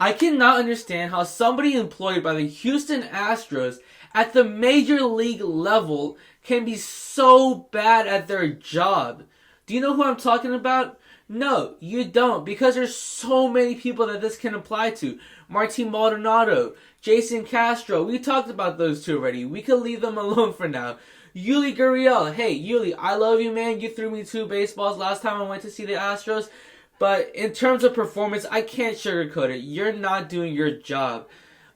I cannot understand how somebody employed by the Houston Astros at the major league level can be so bad at their job. Do you know who I'm talking about? No, you don't, because there's so many people that this can apply to. Martin Maldonado, Jason Castro, we talked about those two already. We could leave them alone for now. Yuli Gurriel, hey Yuli, I love you, man. You threw me 2 baseballs last time I went to see the Astros. But in terms of performance, I can't sugarcoat it. You're not doing your job.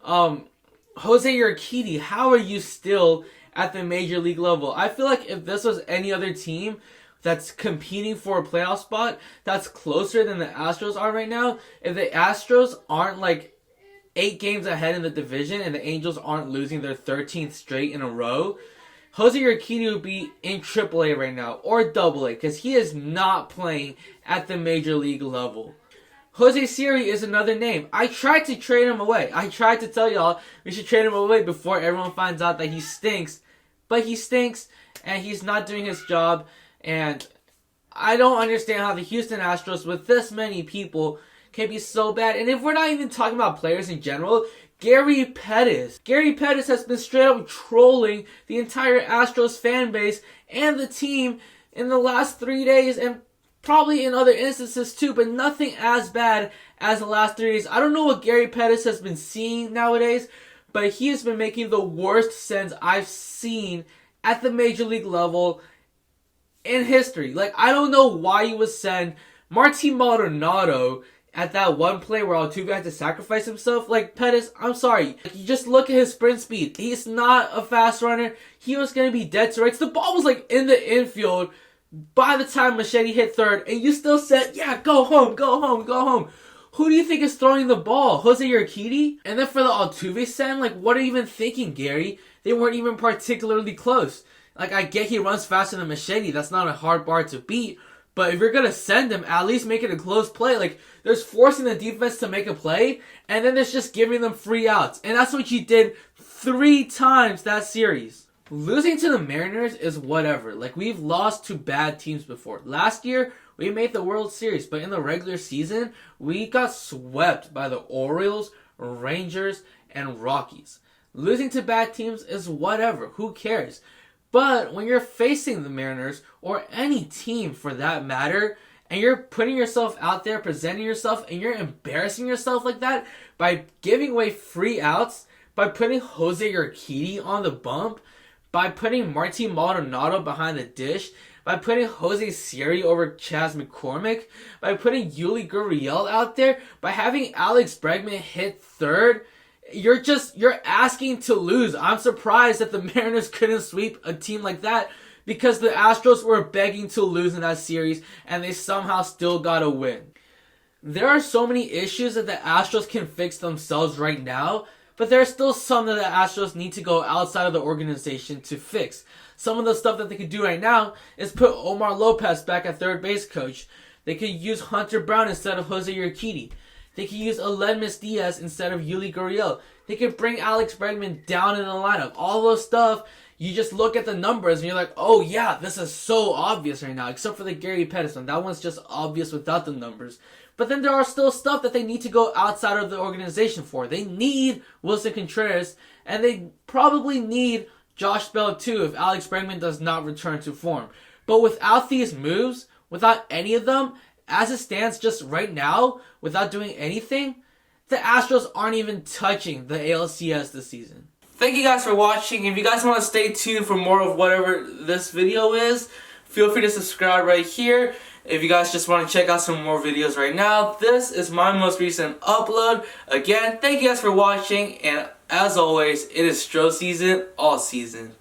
Jose Urquidy, how are you still at the major league level? I feel like if this was any other team that's competing for a playoff spot that's closer than the Astros are right now, if the Astros aren't like 8 games ahead in the division and the Angels aren't losing their 13th straight in a row, Jose Urquidy would be in AAA right now, or AA, because he is not playing at the major league level. Jose Siri is another name. I tried to trade him away. I tried to tell y'all we should trade him away before everyone finds out that he stinks. But he stinks, and he's not doing his job, and I don't understand how the Houston Astros, with this many people, can be so bad. And if we're not even talking about players in general, Gary Pettis has been straight up trolling the entire Astros fan base and the team in the last 3 days, and probably in other instances too, but nothing as bad as the last 3 days. I don't know what Gary Pettis has been seeing nowadays, but he has been making the worst sends I've seen at the major league level in history. Like, I don't know why you would send Martin Maldonado at that one play where Altuve had to sacrifice himself. Like, Pettis, I'm sorry. Like, you just look at his sprint speed. He's not a fast runner. He was going to be dead to rights. The ball was, like, in the infield by the time Machete hit third. And you still said, yeah, go home, go home, go home. Who do you think is throwing the ball? Jose Urquidy? And then for the Altuve send, like, what are you even thinking, Gary? They weren't even particularly close. Like, I get he runs faster than Machete. That's not a hard bar to beat. But if you're going to send him, at least make it a close play. Like, there's forcing the defense to make a play, and then there's just giving them free outs. And that's what you did 3 times that series. Losing to the Mariners is whatever. Like, we've lost to bad teams before. Last year, we made the World Series, but in the regular season, we got swept by the Orioles, Rangers, and Rockies. Losing to bad teams is whatever. Who cares? But when you're facing the Mariners, or any team for that matter, and you're putting yourself out there, presenting yourself, and you're embarrassing yourself like that by giving away free outs, by putting Jose Urquidy on the bump, by putting Martin Maldonado behind the dish, by putting Jose Siri over Chas McCormick, by putting Yuli Gurriel out there, by having Alex Bregman hit third, you're asking to lose. I'm surprised that the Mariners couldn't sweep a team like that, because the Astros were begging to lose in that series, and they somehow still got a win. There are so many issues that the Astros can fix themselves right now, but there are still some that the Astros need to go outside of the organization to fix. Some of the stuff that they could do right now is put Omar Lopez back at third base coach. They could use Hunter Brown instead of Jose Urquidy. They could use Aledmys Diaz instead of Yuli Gurriel. They could bring Alex Bregman down in the lineup. All those stuff, you just look at the numbers and you're like, oh yeah, this is so obvious right now. Except for the Gary Pettis one. That one's just obvious without the numbers. But then there are still stuff that they need to go outside of the organization for. They need Wilson Contreras, and they probably need Josh Bell too if Alex Bregman does not return to form. But without these moves, without any of them, as it stands just right now, without doing anything, the Astros aren't even touching the ALCS this season. Thank you guys for watching. If you guys want to stay tuned for more of whatever this video is, feel free to subscribe right here. If you guys just want to check out some more videos right now, this is my most recent upload. Again, thank you guys for watching, and as always, it is Stro season all season.